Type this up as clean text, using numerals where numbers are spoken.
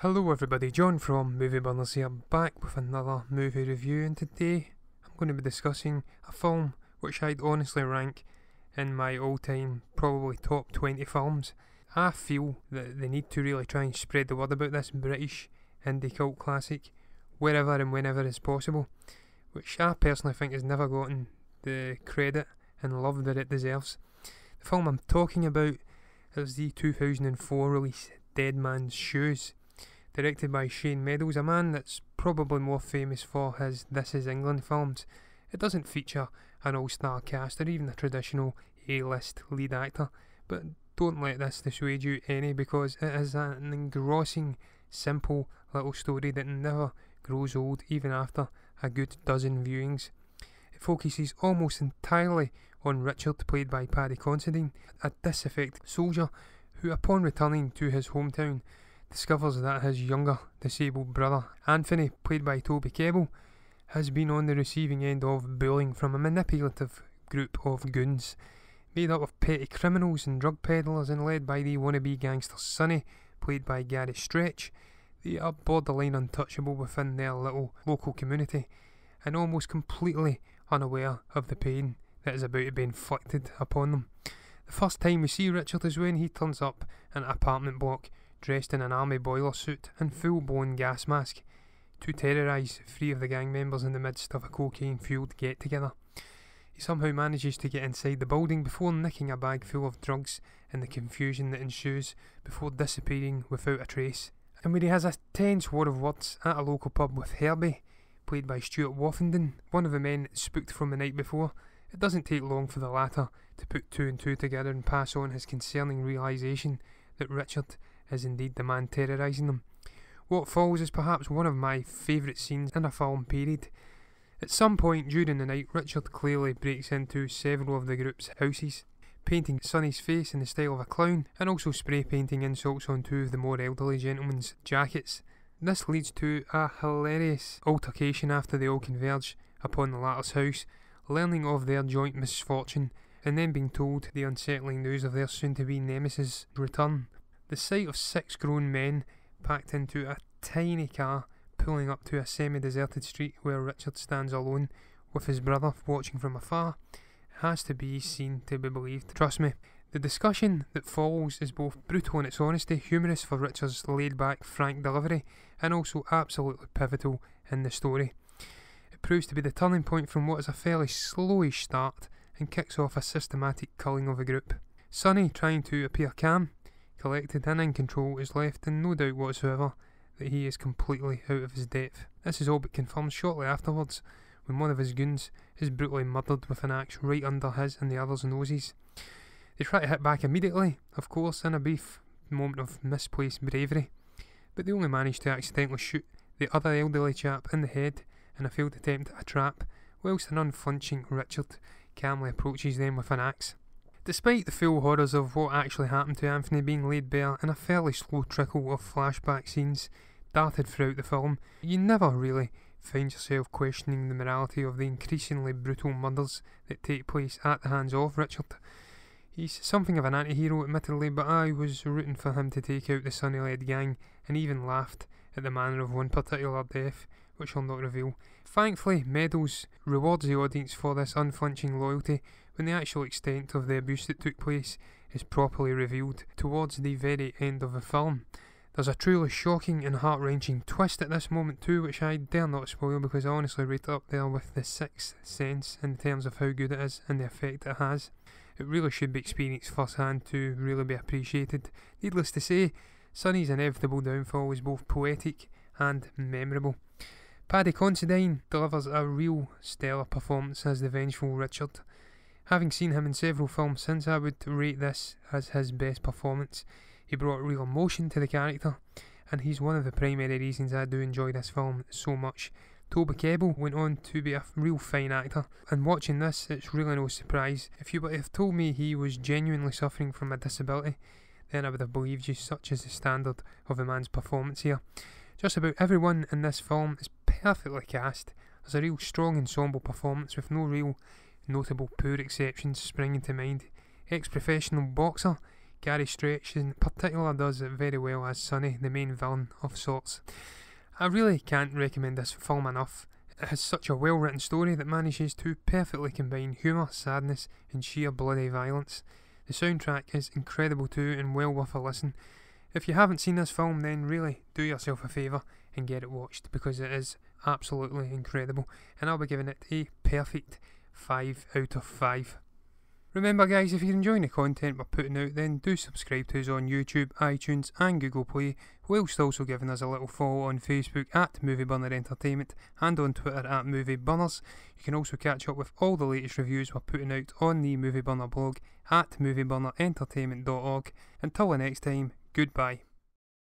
Hello everybody, John from Movie Burners here, back with another movie review, and today I'm going to be discussing a film which I'd honestly rank in my all-time probably top 20 films. I feel that they need to really try and spread the word about this British indie cult classic wherever and whenever is possible, which I personally think has never gotten the credit and love that it deserves. The film I'm talking about is the 2004 release Dead Man's Shoes, directed by Shane Meadows, a man that's probably more famous for his This Is England films. It doesn't feature an all-star cast or even a traditional A-list lead actor, but don't let this dissuade you any, because it is an engrossing, simple little story that never grows old even after a good dozen viewings. It focuses almost entirely on Richard, played by Paddy Considine, a disaffected soldier who, upon returning to his hometown, discovers that his younger disabled brother, Anthony, played by Toby Kebbell, has been on the receiving end of bullying from a manipulative group of goons made up of petty criminals and drug peddlers and led by the wannabe gangster Sonny, played by Gary Stretch. They are borderline untouchable within their little local community and almost completely unaware of the pain that is about to be inflicted upon them. The first time we see Richard is when he turns up in an apartment block dressed in an army boiler suit and full-blown gas mask to terrorise 3 of the gang members in the midst of a cocaine-fuelled get-together. He somehow manages to get inside the building before nicking a bag full of drugs in the confusion that ensues before disappearing without a trace. And when he has a tense war of words at a local pub with Herbie, played by Stuart Woffenden, one of the men spooked from the night before, it doesn't take long for the latter to put 2 and 2 together and pass on his concerning realisation that Richard is indeed the man terrorising them. What follows is perhaps one of my favourite scenes in a film period. At some point during the night, Richard clearly breaks into several of the group's houses, painting Sonny's face in the style of a clown and also spray painting insults on 2 of the more elderly gentlemen's jackets. This leads to a hilarious altercation after they all converge upon the latter's house, learning of their joint misfortune and then being told the unsettling news of their soon-to-be nemesis' return. The sight of 6 grown men packed into a tiny car pulling up to a semi-deserted street where Richard stands alone with his brother watching from afar has to be seen to be believed. Trust me, the discussion that follows is both brutal in its honesty, humorous for Richard's laid-back, frank delivery, and also absolutely pivotal in the story. It proves to be the turning point from what is a fairly slowish start and kicks off a systematic culling of the group. Sonny, trying to appear calm, collected and in control, is left in no doubt whatsoever that he is completely out of his depth. This is all but confirmed shortly afterwards when one of his goons is brutally murdered with an axe right under his and the others' noses. They try to hit back immediately, of course, in a brief moment of misplaced bravery, but they only manage to accidentally shoot the other elderly chap in the head in a failed attempt at a trap, whilst an unflinching Richard calmly approaches them with an axe. Despite the full horrors of what actually happened to Anthony being laid bare in a fairly slow trickle of flashback scenes darted throughout the film, you never really find yourself questioning the morality of the increasingly brutal murders that take place at the hands of Richard. He's something of an anti-hero admittedly, but I was rooting for him to take out the Sonny-led gang and even laughed at the manner of one particular death, which I'll not reveal. Thankfully, Meadows rewards the audience for this unflinching loyalty when the actual extent of the abuse that took place is properly revealed towards the very end of the film. There's a truly shocking and heart-wrenching twist at this moment too, which I dare not spoil because I honestly rate it up there with The Sixth Sense in terms of how good it is and the effect it has. It really should be experienced firsthand to really be appreciated. Needless to say, Sonny's inevitable downfall is both poetic and memorable. Paddy Considine delivers a real stellar performance as the vengeful Richard. Having seen him in several films since, I would rate this as his best performance. He brought real emotion to the character, and he's one of the primary reasons I do enjoy this film so much. Toby Kebbell went on to be a real fine actor, and watching this, it's really no surprise. If you would have told me he was genuinely suffering from a disability, then I would have believed you, such as the standard of the man's performance here. Just about everyone in this film is perfectly cast. There's a real strong ensemble performance with no real notable poor exceptions springing to mind. Ex-professional boxer Gary Stretch in particular does it very well as Sonny, the main villain of sorts. I really can't recommend this film enough. It has such a well written story that manages to perfectly combine humour, sadness and sheer bloody violence. The soundtrack is incredible too and well worth a listen. If you haven't seen this film, then really do yourself a favour and get it watched, because it is absolutely incredible, and I'll be giving it a perfect 5 out of 5. Remember guys, if you're enjoying the content we're putting out, then do subscribe to us on YouTube, iTunes and Google Play, whilst also giving us a little follow on Facebook at Movie Burner Entertainment and on Twitter at Movie Burners. You can also catch up with all the latest reviews we're putting out on the Movie Burner blog at movieburnerintertainment.org. Until the next time, goodbye.